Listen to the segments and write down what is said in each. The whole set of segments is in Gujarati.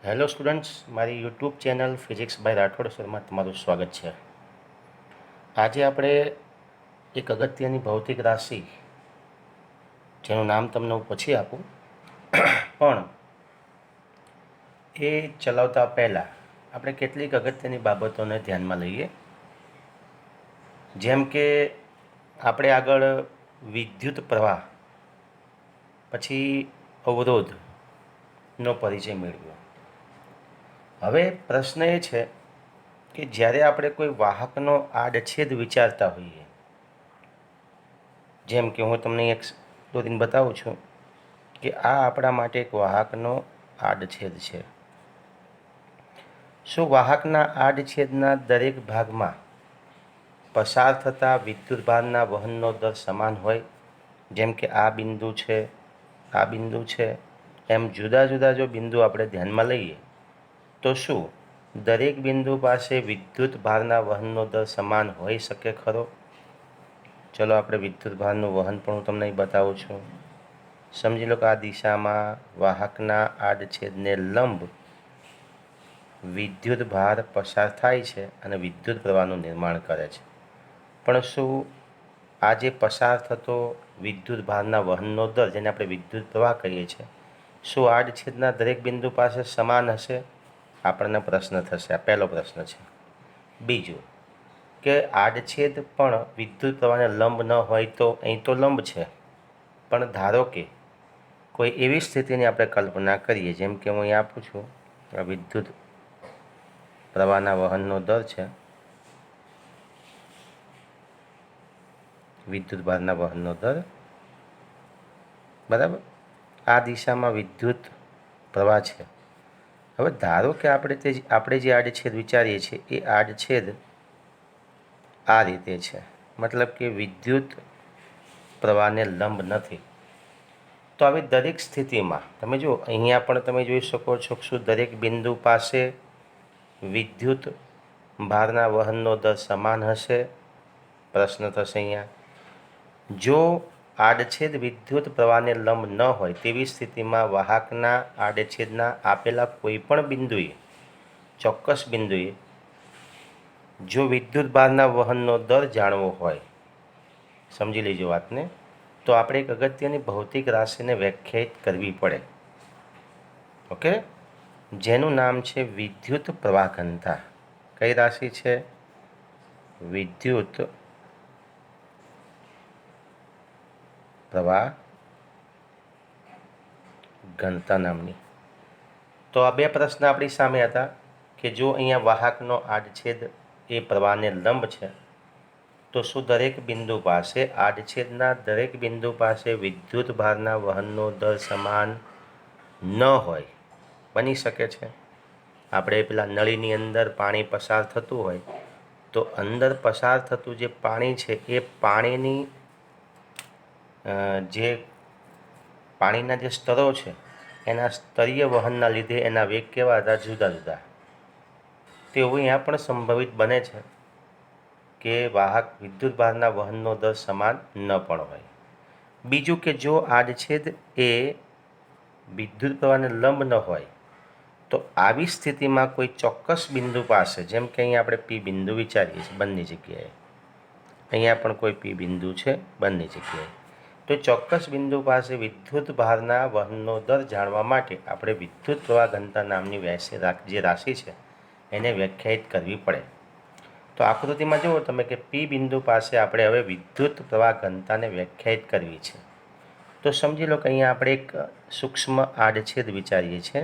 હેલો સ્ટુડન્ટ્સ, મારી YouTube channel physics by Rathod સરમાં તમારું સ્વાગત છે. આજે આપણે એક અગત્યની ભૌતિક રાશિ જેનું નામ તમને હું પછી આપું, પણ એ ચલાવતા પહેલાં આપણે કેટલીક અગત્યની બાબતોને ધ્યાનમાં લઈએ. જેમ કે આપણે આગળ વિદ્યુત પ્રવાહ પછી અવરોધનો પરિચય મેળવ્યો. હવે પ્રશ્ન એ છે કે જ્યારે આપણે કોઈ વાહકનો આડછેદ વિચારતા હોઈએ, જેમ કે હું તમને એક દોરીને બતાવું છું કે આ આપણા માટે એક વાહકનો આડછેદ છે. શું વાહકના આડછેદના દરેક ભાગમાં પસાર થતા વિદ્યુતભારના વહનનો દર સમાન હોય? જેમ કે આ બિંદુ છે, આ બિંદુ છે, એમ જુદા જુદા જો બિંદુ આપણે ધ્યાનમાં લઈએ તો શું દરેક બિંદુ પાસે વિદ્યુત ભારના વહનનો દર સમાન હોઈ શકે ખરો? ચલો આપણે વિદ્યુત ભારનું વહન પણ હું તમને બતાવું છું. સમજી લો કે આ દિશામાં વાહકના આડછેદને લંબ વિદ્યુત ભાર પસાર થાય છે અને વિદ્યુત પ્રવાહનું નિર્માણ કરે છે. પણ શું આ જે પસાર થતો વિદ્યુત ભારના વહનનો દર, જેને આપણે વિદ્યુત પ્રવાહ કહીએ છીએ, શું આડછેદના દરેક બિંદુ પાસે સમાન હશે? આપણને પ્રશ્ન થશે. આ પહેલો પ્રશ્ન છે. બીજું કે આડછેદ પણ વિદ્યુત પ્રવાહને લંબ ન હોય તો અહીં તો લંબ છે, પણ ધારો કે કોઈ એવી સ્થિતિની આપણે કલ્પના કરીએ, જેમ કે હું અહીં આપું છું, આ વિદ્યુત પ્રવાહના વહનનો દર છે, વિદ્યુત ભારના વહનનો દર, બરાબર. આ દિશામાં વિદ્યુત પ્રવાહ છે. હવે ધારો કે આપણે જે આડછેદ વિચારીએ છીએ એ આડછેદ આ રીતે છે, મતલબ કે વિદ્યુત પ્રવાહને લંબ નથી. તો આવી દરેક સ્થિતિમાં તમે જુઓ, અહીંયા પણ તમે જોઈ શકો છો કે શું દરેક બિંદુ પાસે વિદ્યુત ભારના વહનનો દર સમાન હશે? પ્રશ્ન થશે અહીંયા. જો આડછેદ વિદ્યુત પ્રવાહને લંબ ન હોય તેવી સ્થિતિમાં વાહકના આડછેદના આપેલા કોઈપણ બિંદુએ, ચોક્કસ બિંદુએ જો વિદ્યુત ભારના વહનનો દર જાણવો હોય, સમજી લેજો વાતને, તો આપણે એક અગત્યની ભૌતિક રાશિને વ્યાખ્યાયિત કરવી પડે. ઓકે, જેનું નામ છે વિદ્યુત પ્રવાહ ઘનતા. કઈ રાશિ છે? વિદ્યુત પ્રવાહ ઘનતા નામની. તો આ બે પ્રશ્ન આપણી સામે હતા કે જો અહીંયા વાહકનો આડછેદ એ પ્રવાહને લંબ છે, તો શું દરેક બિંદુ પાસે, આડછેદના દરેક બિંદુ પાસે વિદ્યુત ભારના વહનનો દર સમાન ન હોય? બની શકે છે. આપણે પેલા નળીની અંદર પાણી પસાર થતું હોય તો અંદર પસાર થતું જે પાણી છે એ પાણીની જે પાણીના જે સ્તરો છે એના સ્તરીય વહનના લીધે એના વેગ કેવા હતા? જુદા જુદા. તેવું અહીંયા પણ સંભવિત બને છે કે વાહક વિદ્યુત ભારના વહનનો દર સમાન ન પણ હોય. બીજું કે જો આડછેદ એ વિદ્યુત પ્રવાહને લંબ ન હોય તો આવી સ્થિતિમાં કોઈ ચોક્કસ બિંદુ પાસે, જેમ કે અહીંયા આપણે પી બિંદુ વિચારીએ છીએ બંને જગ્યાએ, અહીંયા પણ કોઈ પી બિંદુ છે બંને જગ્યાએ, તો ચોક્કસ બિંદુ પાસે વિદ્યુત ભારના વહનનો દર જાણવા માટે આપણે વિદ્યુત પ્રવાહ ઘનતા નામની જે રાશિ છે એને વ્યાખ્યાયિત કરવી પડે. તો આકૃતિમાં જુઓ તમે કે પી બિંદુ પાસે આપણે હવે વિદ્યુત પ્રવાહ ઘનતાને વ્યાખ્યાયિત કરવી છે. તો સમજી લો કે અહીંયા આપણે એક સૂક્ષ્મ આડછેદ વિચારીએ છીએ,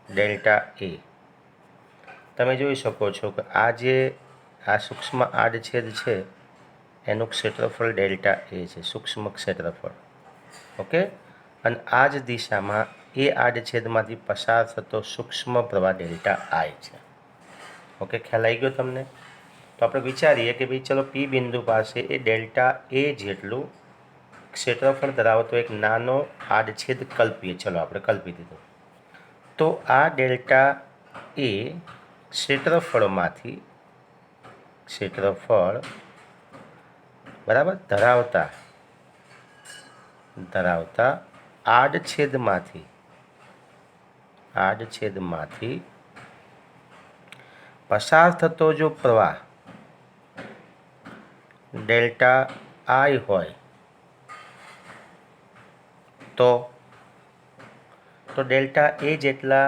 ડેલ્ટા એ. તમે જોઈ શકો છો કે આ સૂક્ષ્મ આડછેદ છે એનું ક્ષેત્રફળ ડેલ્ટા એ છે, સૂક્ષ્મ ક્ષેત્રફળ. ઓકે, અને આ જ દિશામાં એ આડછેદમાંથી પસાર થતો સૂક્ષ્મ પ્રવાહ ડેલ્ટા આઈ છે. ઓકે, ખ્યાલ આવી ગયો તમને? તો આપણે વિચારીએ કે ભાઈ ચલો પી બિંદુ પાસે એ ડેલ્ટા એ જેટલું ક્ષેત્રફળ ધરાવતો એક નાનો આડછેદ કલ્પીએ. ચલો આપણે કલ્પી દીધો. તો આ ડેલ્ટા એ ક્ષેત્રફળ બરાબર ધરાવતા આડછેદમાંથી આડછેદમાંથી પસાર થતો જો પ્રવાહ ડેલ્ટા આઈ હોય તો ડેલ્ટા એ જેટલા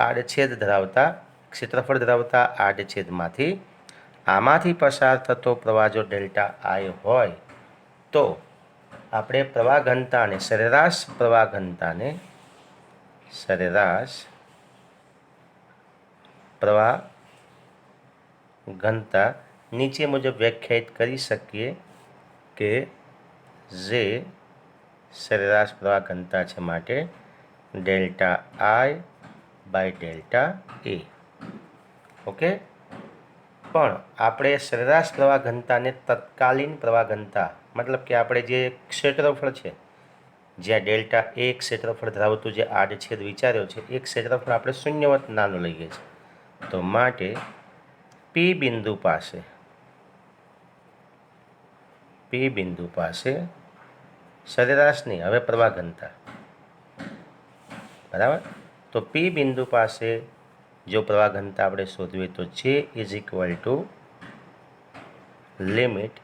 આડછેદ ધરાવતા ક્ષેત્રફળ ધરાવતા આડછેદમાંથી આમાંથી પસાર થતો પ્રવાહ જો ડેલ્ટા આઈ હોય તો આપણે પ્રવાહ ઘનતાને સરેરાશ પ્રવાહ ઘનતાને સરેરાશ પ્રવાહ ઘનતા નીચે મુજબ વ્યાખ્યાયિત કરી શકીએ કે જે સરેરાશ પ્રવાહ ઘનતા છે માટે delta I by delta A. Okay, પણ આપણે સરેરાશ પ્રવાહ ઘનતાને તત્કાલીન પ્રવાહ ઘનતા મતલબ કે આપણે જે ક્ષેત્રફળ છે જ્યાં ડેલ્ટા એ ક્ષેત્રફળ ધરાવતું જે આડછેદ વિચાર્યો છે એ ક્ષેત્રફળ આપણે શૂન્યવત નાનું લઈએ છીએ. તો માટે પી બિંદુ પાસે સરેરાશ નહીં, હવે પ્રવાહ ઘનતા બરાબર. તો પી બિંદુ પાસે જો પ્રવાહ ઘનતા આપણે શોધવી તો જે is equal two limit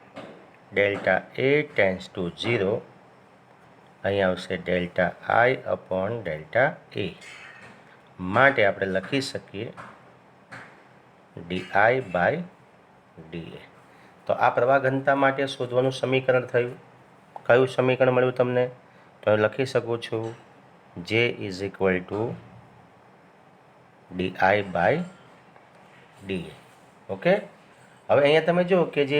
delta A tends to 0, અહીં આવશે ડેલ્ટા આઈ અપોન ડેલ્ટા એ. માટે આપણે લખી શકીએ ડીઆઈ બાય ડીએ. તો આ પ્રવાહ ઘનતા માટે શોધવાનું સમીકરણ થયું. કયું સમીકરણ મળ્યું તમને? તો લખી શકું છું જે is equal to dI by dA. Okay, હવે અહીંયા તમે જુઓ કે જે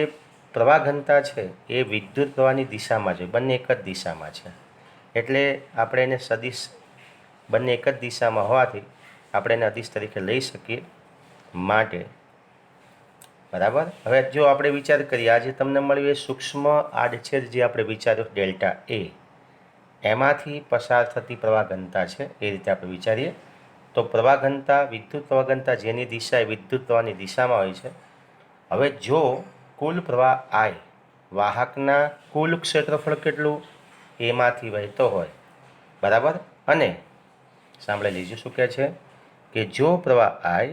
પ્રવાહ ઘનતા છે એ વિદ્યુત પ્રવાહની દિશામાં છે, બંને એક જ દિશામાં છે. એટલે આપણે એને સદિશ બંને એક જ દિશામાં હોવાથી આપણે એને અદિશ તરીકે લઈ શકીએ. માટે બરાબર. હવે જો આપણે વિચાર કરીએ, આજે તમને મળ્યું એ સૂક્ષ્મ આડછેદ જે આપણે વિચાર્યું ડેલ્ટા એ, એમાંથી પસાર થતી પ્રવાહ ઘનતા છે એ રીતે આપણે વિચારીએ તો પ્રવાહ ઘનતા વિદ્યુત પ્રવાહ ઘનતા જેની દિશા એ વિદ્યુત પ્રવાહની દિશામાં હોય છે. હવે જો કુલ પ્રવાહ આઈ વાહકના કુલ ક્ષેત્રફળ કેટલું એમાંથી વહેતો હોય બરાબર, અને સાંભળી લીજું શું કહે છે કે જો પ્રવાહ આઈ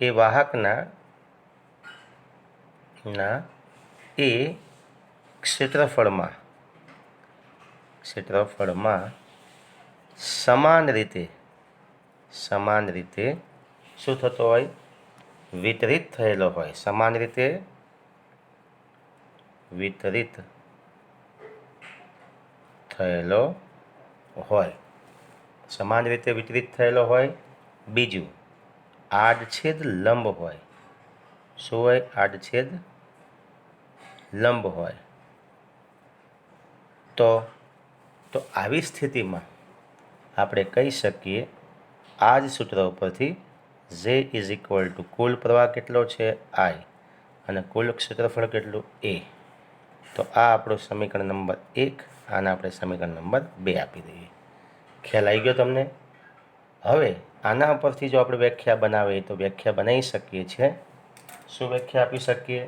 એ વાહકના એ ક્ષેત્રફળમાં સમાન રીતે શું થતો હોય? વિતરિત થયેલો હોય. સમાન રીતે વિતરિત થયેલો હોય. બીજું, આડછેદ લંબ હોય. શું હોય? આડછેદ લંબ હોય. તો આવી સ્થિતિમાં આપણે કહી શકીએ આ જ સૂત્ર ઉપરથી જે ઇઝ ઇક્વલ ટુ કુલ પ્રવાહ કેટલો છે આઈ અને કુલ ક્ષેત્રફળ કેટલું એ. તો આ આપણું સમીકરણ નંબર 1, આને આપણે સમીકરણ નંબર 2 આપી દઈએ. ખ્યાલ આવી ગયો તમને? હવે આના પરથી જો આપણે વ્યાખ્યા બનાવીએ તો વ્યાખ્યા બનાવી શકીએ છીએ. શું વ્યાખ્યા આપી શકીએ?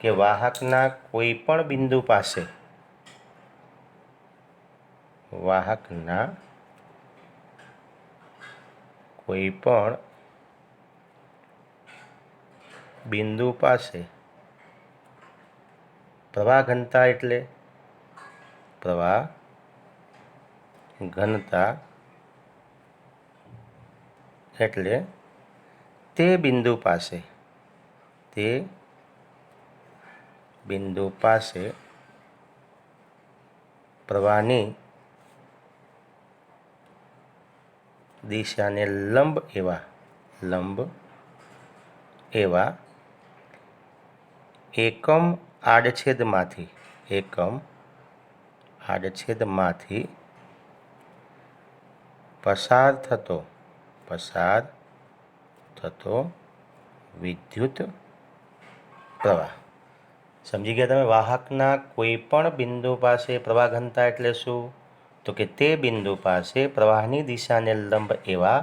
કે વાહકના કોઈ પણ બિંદુ પાસે પ્રવાહ ઘનતા એટલે તે બિંદુ પાસે પ્રવાહની દિશાને લંબ એવા એકમ આડછેદમાંથી પસાર થતો વિદ્યુત પ્રવાહ. સમજી ગયા તમે? વાહકના કોઈ પણ બિંદુ પાસે પ્રવાહ ઘનતા એટલે શું? તો કે તે બિંદુ પાસે પ્રવાહની દિશાને લંબ એવા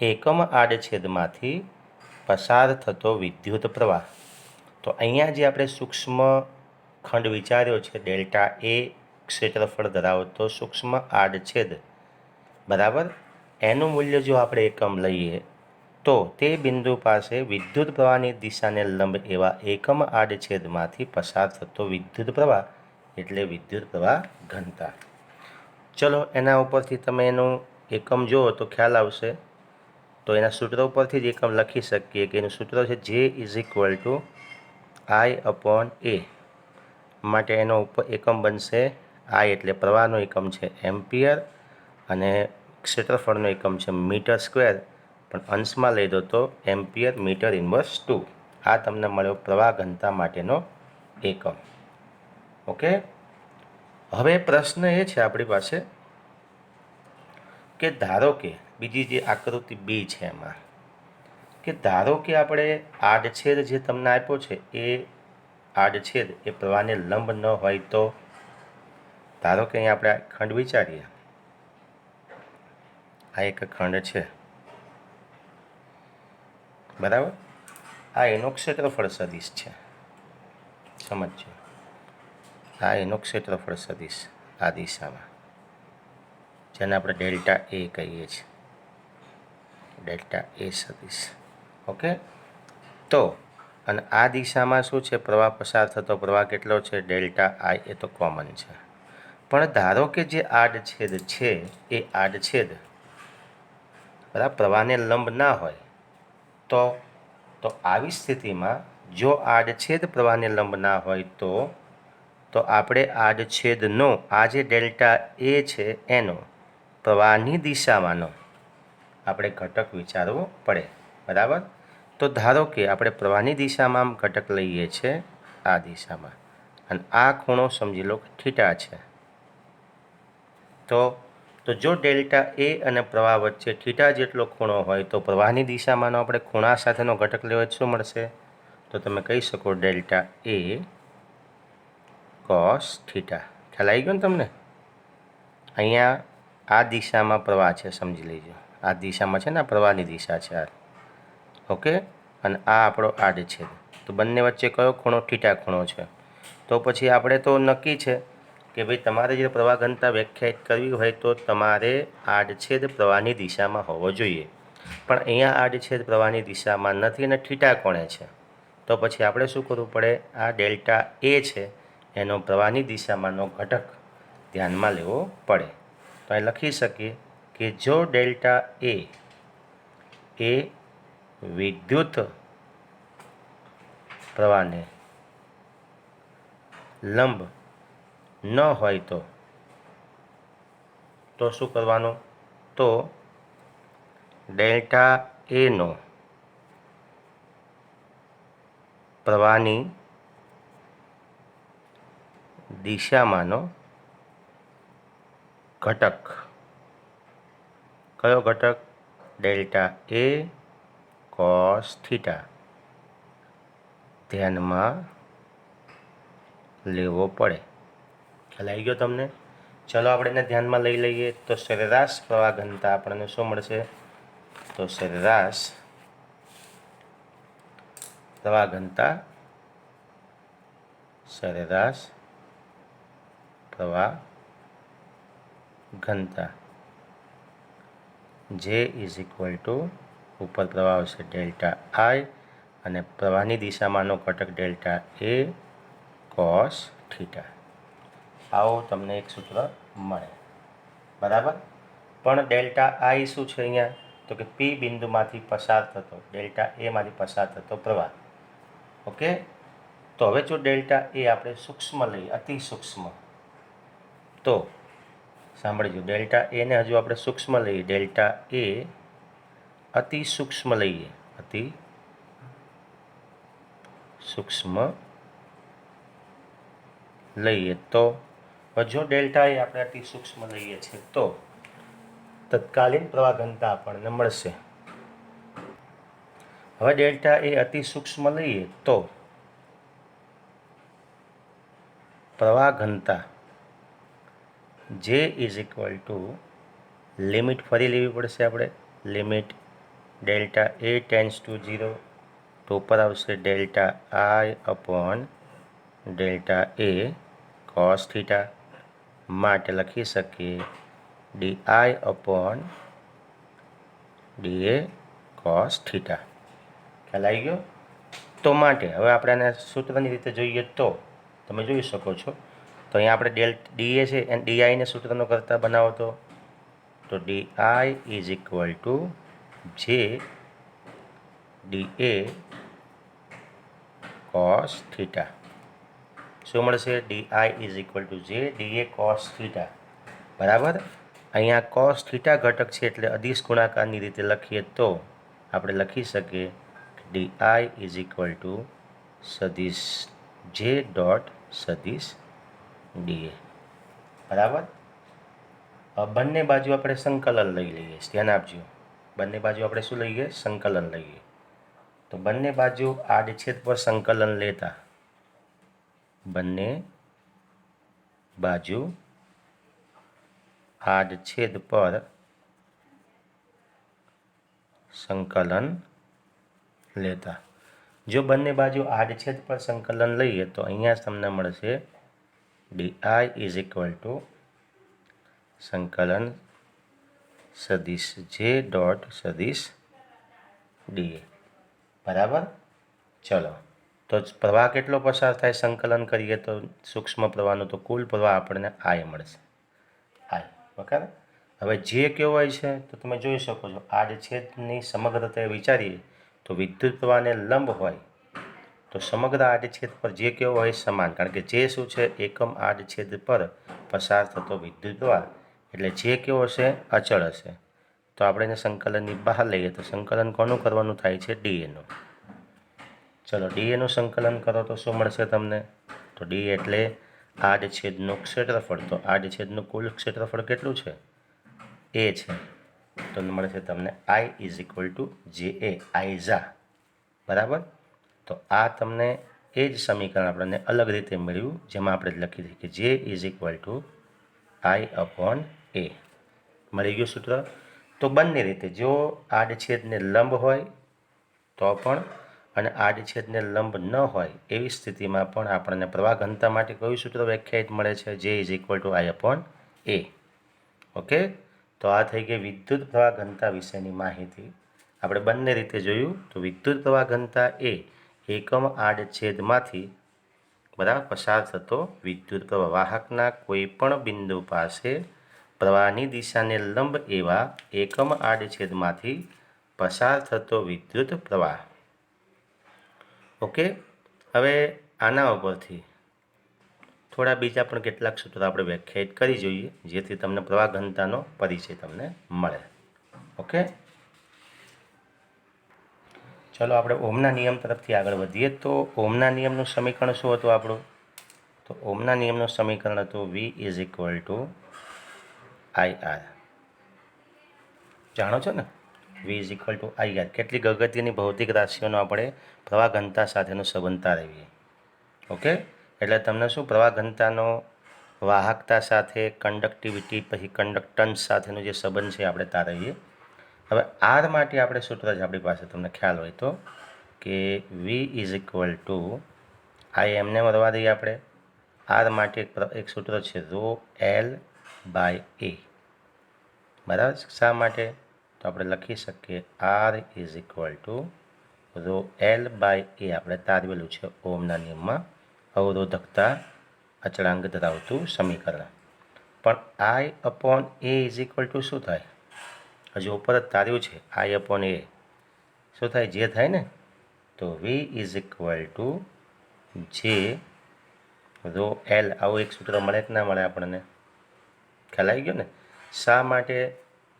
એકમ આડછેદમાંથી પસાર થતો વિદ્યુત પ્રવાહ. તો અહીંયા જે આપણે સૂક્ષ્મ ખંડ વિચાર્યો છે ડેલ્ટા એ ક્ષેત્રફળ ધરાવતો સૂક્ષ્મ આડછેદ બરાબર એનું મૂલ્ય જો આપણે એકમ લઈએ તો તે બિંદુ પાસે વિદ્યુત પ્રવાહની દિશાને લંબ એવા એકમ આડછેદમાંથી પસાર થતો વિદ્યુત પ્રવાહ એટલે વિદ્યુત પ્રવાહ ઘનતા. ચલો એના ઉપરથી તમે એનું એકમ જુઓ તો ખ્યાલ આવશે. તો એના સૂત્ર ઉપરથી જ એકમ લખી શકીએ કે એનું સૂત્ર છે J is equal two I/A. માટે એનો એકમ બનશે I એટલે પ્રવાહનો એકમ છે એમ્પિયર અને ક્ષેત્રફળનો એકમ છે મીટર સ્ક્વેર, પણ અંશમાં લઈ દો તો એમ્પિયર મીટર ઇન્વર્સ 2. આ તમને મળ્યો પ્રવાહ ઘનતા માટેનો એકમ. ઓકે, હવે પ્રશ્ન એ છે આપણી પાસે કે ધારો કે બીજી જે આકૃતિ બી છે એમાં કે ધારો કે આપણે આડછેદ જે તમને આપ્યો છે એ આડછેદ એ પ્રવાહને લંબ ન હોય તો ધારો કે અહીંયા આપણે ખંડ વિચારીએ. આ એક ખંડ છે બરાબર. આ એનો ક્ષેત્રફળ સદિશ છે, સમજો. આ એનો ક્ષેત્રફળ સદિશ આ દિશામાં, જેને આપણે ડેલ્ટા એ કહીએ છીએ, ડેલ્ટા એ સદિશ. ઓકે, તો અને આ દિશામાં શું છે, પ્રવાહ પસાર થતો પ્રવાહ કેટલો છે, ડેલ્ટા આઈ, એ તો કોમન છે. પણ ધારો કે જે આડછેદ છે એ આડછેદ બરાબર પ્રવાહને લંબ ના હોય તો આવી સ્થિતિમાં જો આડછેદ પ્રવાહને લંબ ના હોય તો આપણે આડછેદનો આ જે ડેલ્ટા એ છે એનો પ્રવાહની દિશામાંનો આપણે ઘટક વિચારવો પડે બરાબર. તો ધારો કે આપણે પ્રવાહની દિશામાં ઘટક લઈએ છીએ આ દિશામાં, અને આ ખૂણો સમજી લો કે થીટા છે. તો જો ડેલ્ટા એ અને પ્રવાહ વચ્ચે થીટા જેટલો ખૂણો હોય તો પ્રવાહની દિશામાંનો આપણે ખૂણા સાથેનો ઘટક લેવો શું મળશે, તો તમે કહી શકો ડેલ્ટા એ કોસ થીટા. ખ્યાલ આવી ગયો ને તમને? અહીંયા આ દિશામાં પ્રવાહ છે સમજી લેજો, આ દિશામાં છે ને પ્રવાહની દિશા છે આ. ઓકે, અને આ આપણો આડછેદ, તો બંને વચ્ચે કયો ખૂણો, થીટા ખૂણો છે. તો પછી આપણે તો નક્કી છે કે ભાઈ તમારે જે પ્રવાહ ઘનતા વ્યાખ્યાયિત કરવી હોય તો તમારે આડછેદ પ્રવાહની દિશામાં હોવો જોઈએ. પણ અહીંયા આડછેદ પ્રવાહની દિશામાં નથી અને થીટા કોણે છે, તો પછી આપણે શું કરવું પડે, આ ડેલ્ટા એ છે એનો પ્રવાહની દિશામાંનો ઘટક ધ્યાનમાં લેવો પડે. તો અહીં લખી શકીએ કે જો ડેલ્ટા એ વિદ્યુત પ્રવાહને લંબ ન હોય તો શું કરવાનું, તો ડેલ્ટા એનો પ્રવાહની દિશામાંનો ઘટક, કયો ઘટક, ડેલ્ટા એ કોસ થીટા ધ્યાનમાં લેવો પડે. ખ્યાલ આવી ગયો તમને? ચલો આપણે એને ધ્યાનમાં લઈ લઈએ તો સરેરાશ પ્રવાહ ઘનતા આપણને શું મળશે, તો સરેરાશ પ્રવાહ ઘનતા, સરેરાશ પ્રવાહ ઘનતા જે ઇઝ ઇક્વલ ટુ ઉપર પ્રવાહ આવશે ડેલ્ટા આઈ અને પ્રવાહની દિશામાંનો ઘટક ડેલ્ટા એ કોસ થીટા. આવો તમને એક સૂત્ર મળે બરાબર. પણ ડેલ્ટા આઈ શું છે અહીંયા, તો કે પી બિંદુમાંથી પસાર થતો, ડેલ્ટા એમાંથી પસાર થતો પ્રવાહ. ઓકે, તો હવે જો ડેલ્ટા એ આપણે સૂક્ષ્મ લઈએ, અતિ સૂક્ષ્મ, તો સાંભળજો, ડેલ્ટા એને હજુ આપણે સૂક્ષ્મ લઈએ, ડેલ્ટા એ અતિ સૂક્ષ્મ લઈએ, અતિ સૂક્ષ્મ લઈએ તો જો ડેલ્ટા એ આપણે અતિ સૂક્ષ્મ લઈએ છીએ તો તત્કાલીન પ્રવાહ ઘનતા આપણને મળશે. હવે ડેલ્ટા એ અતિ સૂક્ષ્મ લઈએ તો પ્રવાહ ઘનતા જે ઇઝ ઇક્વલ ટુ લિમિટ ફરી લેવી પડશે આપણે, limit delta A tends to 0 તો ઉપર આવશે delta I upon delta A cos theta માટે લખી શકીએ dI upon dA cos theta. ખ્યાલ આવી ગયો? તો માટે હવે આપણે આને સૂત્રની રીતે જોઈએ તો તમે જોઈ શકો છો. તો અહીંયા આપણે ડીએ છે એને ડીઆઈને સૂત્રનો કરતા બનાવો તો ડીઆઈ ઇઝ ઇક્વલ ટુ જે ડીએ કોસ થીટા. શું મળશે? ડીઆઈ ઇઝ ઇક્વલ ટુ જે ડીએ કોસ થીટા. બરાબર. અહીંયા કોસ થીટા ઘટક છે એટલે અદિશ ગુણાકારની રીતે લખીએ તો આપણે લખી શકીએ ડીઆઈ ઇઝ ઇક્વલ ટુ સદિશ જે ડોટ સદિશ ડીએ. બરાબર. બંને બાજુ આપણે સંકલન લઈ લઈએ. ધ્યાન આપજો, બંને બાજુ આપણે શું લઈએ? સંકલન લઈએ. તો બંને બાજુ આડછેદ પર સંકલન લેતા બંને બાજુ આડછેદ પર સંકલન લેતા જો બંને બાજુ આડછેદ પર સંકલન લઈએ તો અહીંયા તમને મળશે ડીઆઈ ઇઝ ઇક્વલ ટુ સંકલન સદિશ જે ડોટ સદિશ ડીએ. બરાબર. ચલો, તો પ્રવાહ કેટલો પસાર થાય સંકલન કરીએ તો સૂક્ષ્મ પ્રવાહનો તો કુલ પ્રવાહ આપણને આઈ મળશે. આઈ. બરાબર. હવે જે કેવો હોય છે તો તમે જોઈ શકો છો આડછેદની સમગ્રતા વિચારીએ તો વિદ્યુત પ્રવાહને લંબ હોય તો સમગ્ર આડછેદ પર જે કેવો હોય સમાન, કારણ કે જે શું છે એકમ આડછેદ પર પસાર થતો વિદ્યુત પ્રવાહ એટલે જે કેવો હશે અચળ હશે. તો આપણે એને સંકલનની બહાર લઈએ તો સંકલન કોનું કરવાનું થાય છે? ડીએનું. ચલો, ડીએનું સંકલન કરો તો શું મળશે તમને? તો ડી એટલે આડછેદનું ક્ષેત્રફળ. તો આડછેદનું કુલ ક્ષેત્રફળ કેટલું છે? એ છે. તો મળશે તમને આઈ ઇઝ ઇક્વલ ટુ જે એ આઈઝા. બરાબર. તો આ તમને એ જ સમીકરણ આપણને અલગ રીતે મળ્યું જેમાં આપણે લખી દઈએ કે J is equal to I upon A. મળી ગયું સૂત્ર. તો બંને રીતે જો આડછેદને લંબ હોય તો પણ અને આડછેદને લંબ ન હોય એવી સ્થિતિમાં પણ આપણને પ્રવાહ ઘનતા માટે કયું સૂત્ર વ્યાખ્યાયિત મળે છે? જે is equal to I upon A. Okay. તો આ થઈ ગઈ વિદ્યુત પ્રવાહ ઘનતા વિશેની માહિતી. આપણે બંને રીતે જોયું. તો વિદ્યુત પ્રવાહ ઘનતા એ એકમ આડછેદમાંથી બરાબર પસાર થતો વિદ્યુત પ્રવાહ વાહકના કોઈ પણ બિંદુ પાસે પ્રવાહની દિશાને લંબ એવા એકમ આડછેદમાંથી પસાર થતો વિદ્યુત પ્રવાહ. ઓકે. હવે આના ઉપરથી થોડા બીજા પણ કેટલાક સૂત્રો આપણે વ્યાખ્યાયિત કરી જોઈએ જેથી તમને પ્રવાહ ઘનતાનો પરિચય તમને મળે. ઓકે. ચલો, આપણે ઓહમના નિયમ તરફથી આગળ વધીએ. તો ઓહમના નિયમનું સમીકરણ શું હતું આપણું? તો ઓહમના નિયમનું સમીકરણ હતું V is equal to I R. જાણો છો ને? V is equal to I R. કેટલીક અગત્યની ભૌતિક રાશિઓનો આપણે પ્રવાહ ઘનતા સાથેનો સંબંધ તારવીએ. ઓકે. એટલે તમને શું પ્રવાહ ઘનતાનો વાહકતા સાથે કંડક્ટિવિટી પછી કંડક્ટન્સ સાથેનો જે સંબંધ છે આપણે તારવીએ. હવે આર માટે આપણે સૂત્ર જ આપણી પાસે તમને ખ્યાલ હોય તો કે વી ઇઝ ઇક્વલ ટુ આઈ એમને વધવા દઈએ આપણે. આર માટે એક સૂત્ર છે રો એલ બાય એ. બરાબર. શા માટે? તો આપણે લખી શકીએ R is equal to rho L by A આપણે તારવેલું છે ઓહમના નિયમમાં અવરોધકતા અચળાંક ધરાવતું સમીકરણ. પણ આઈ upon A is equal two શું થાય? હજુ ઉપર જ તાર્યું છે આઈ અપોન એ. શું થાય? જે થાય ને. તો વી ઇઝ ઇક્વલ ટુ જે રો એલ. આવું એક સૂત્ર મળે કે ના મળે આપણને? ખ્યાલ આવી ગયો ને? શા માટે?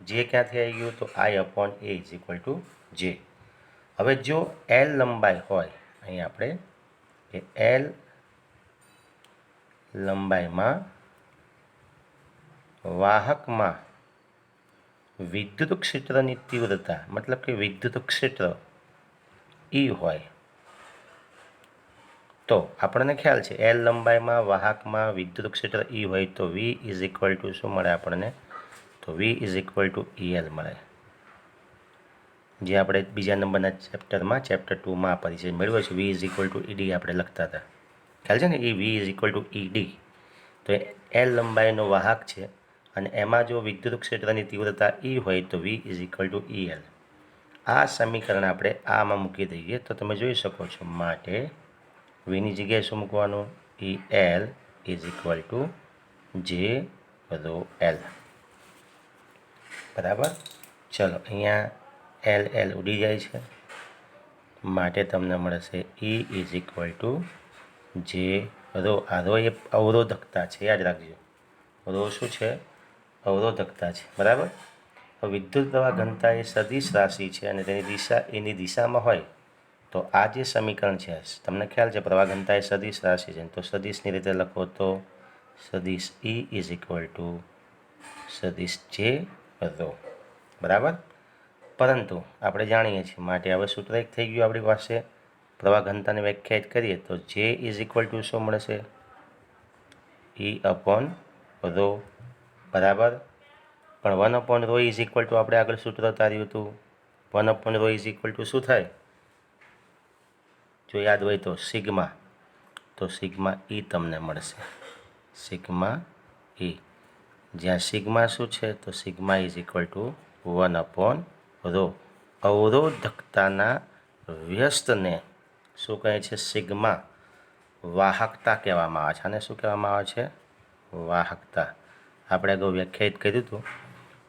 જે ક્યાંથી આવી ગયું? તો આઈ upon A is equal two જે. હવે જો એલ લંબાઈ હોય અહીં આપણે કે એલ લંબાઈમાં વાહકમાં વિદ્યુત ક્ષેત્રની તીવ્રતા મતલબ કે વિદ્યુત ક્ષેત્ર ઈ હોય તો આપણને ખ્યાલ છે એલ લંબાઈમાં વાહકમાં વિદ્યુત ક્ષેત્ર ઈ હોય તો વી ઇઝ ઇક્વલ ટુ શું મળે આપણને? તો વી ઇઝ ઇક્વલ ટુ ઈએલ મળે. જે આપણે બીજા નંબરના ચેપ્ટરમાં ચેપ્ટર 2માં પરિચય મેળવ્યો છે. V is equal to ED આપણે લખતા હતા. ખ્યાલ છે ને? એ V is equal to ED. તો એલ લંબાઈનો વાહક છે અને એમાં જો વિદ્યુત ક્ષેત્રની તીવ્રતા E હોય તો V is equal two EL. આ સમીકરણ આપણે આમાં મૂકી દઈએ તો તમે જોઈ શકો છો. માટે વીની જગ્યાએ શું મૂકવાનું? EL is equal two J ρ L. બરાબર. ચલો અહીંયા L ઉડી જાય છે, માટે તમને મળશે E is equal two J ρ. આ ρ એ અવરોધકતા છે, યાદ રાખજો. ρ શું છે? અવરોધકતા છે. બરાબર. વિદ્યુત પ્રવાહ ઘનતા એ સદિશ રાશિ છે અને તેની દિશા એની દિશામાં હોય તો આ જે સમીકરણ છે, તમને ખ્યાલ છે પ્રવાહ ઘનતા એ સદિશ રાશિ છે, તો સદિશની રીતે લખો તો સદિશ E ઇઝ ઇક્વલ ટુ સદિશ J ρ. બરાબર. પરંતુ આપણે જાણીએ છીએ, માટે હવે સૂત્ર એક થઈ ગયું આપણી પાસે. પ્રવાહ ઘનતાને વ્યાખ્યાયિત કરીએ તો J ઇઝ ઇક્વલ ટુ શું મળશે? E upon ρ. બરાબર. પણ 1 અપોન ρ ઇઝ ઇક્વલ ટુ આપણે આગળ સૂત્ર તાર્યું હતું. 1 અપોન ρ ઇઝ ઇક્વલ ટુ શું થાય? જો યાદ હોય તો સિગ્મા. તો સિગ્મા E તમને મળશે. Sigma E. જ્યાં સિગ્મા શું છે? તો sigma is equal to 1 upon ρ. અવરોધકતાના વ્યસ્તને શું કહે છે? સિગ્મા. વાહકતા કહેવામાં આવે છે. આને શું કહેવામાં આવે છે? વાહકતા. આપણે અગાઉ વ્યાખ્યાયિત કર્યું હતું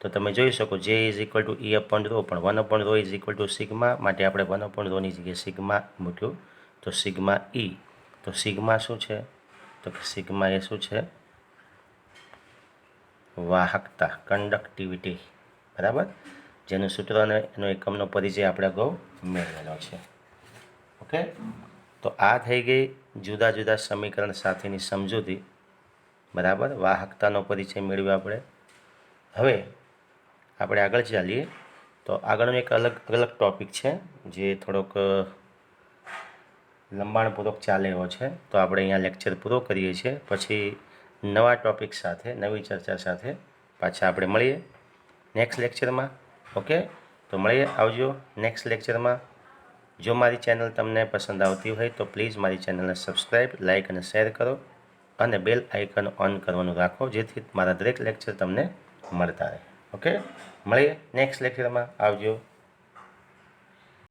તો તમે જોઈ શકો J is equal to E upon ρ, પણ 1 upon ρ is equal to sigma, માટે આપણે 1 અપોન ρની જગ્યાએ સિગ્મા મૂક્યું તો સિગ્મા E. તો સિગ્મા શું છે? તો સિગ્મા એ શું છે? વાહકતા, કન્ડક્ટિવિટી. બરાબર. જેનું સૂત્ર અને એનો એકમનો પરિચય આપણે અગાઉ મેળવેલો છે. ઓકે. તો આ થઈ ગઈ જુદા જુદા સમીકરણ સાથેની સમજૂતી. બરાબર. વાહકતાનો પરિચય મેળવ્યો આપણે. હવે આપણે આગળ ચાલીએ તો આગળનો એક અલગ ટોપિક છે જે થોડોક લંબાણપૂર્વક ચાલે એવો છે. તો આપણે અહીંયા લેક્ચર પૂરો કરીએ છીએ. પછી નવા ટોપિક સાથે, નવી ચર્ચા સાથે પાછા આપણે મળીએ નેક્સ્ટ લેક્ચરમાં. ઓકે. તો મળીએ. આવજો નેક્સ્ટ લેક્ચરમાં. જો મારી ચેનલ તમને પસંદ આવતી હોય તો પ્લીઝ મારી ચેનલને સબસ્ક્રાઈબ, લાઇક અને શેર કરો અને બેલ આઇકન ઓન કરવાનું રાખો, જેથી મારા દરેક લેક્ચર તમને મળતા રહે. ઓકે. મળીએ નેક્સ્ટ લેક્ચરમાં. આવજો.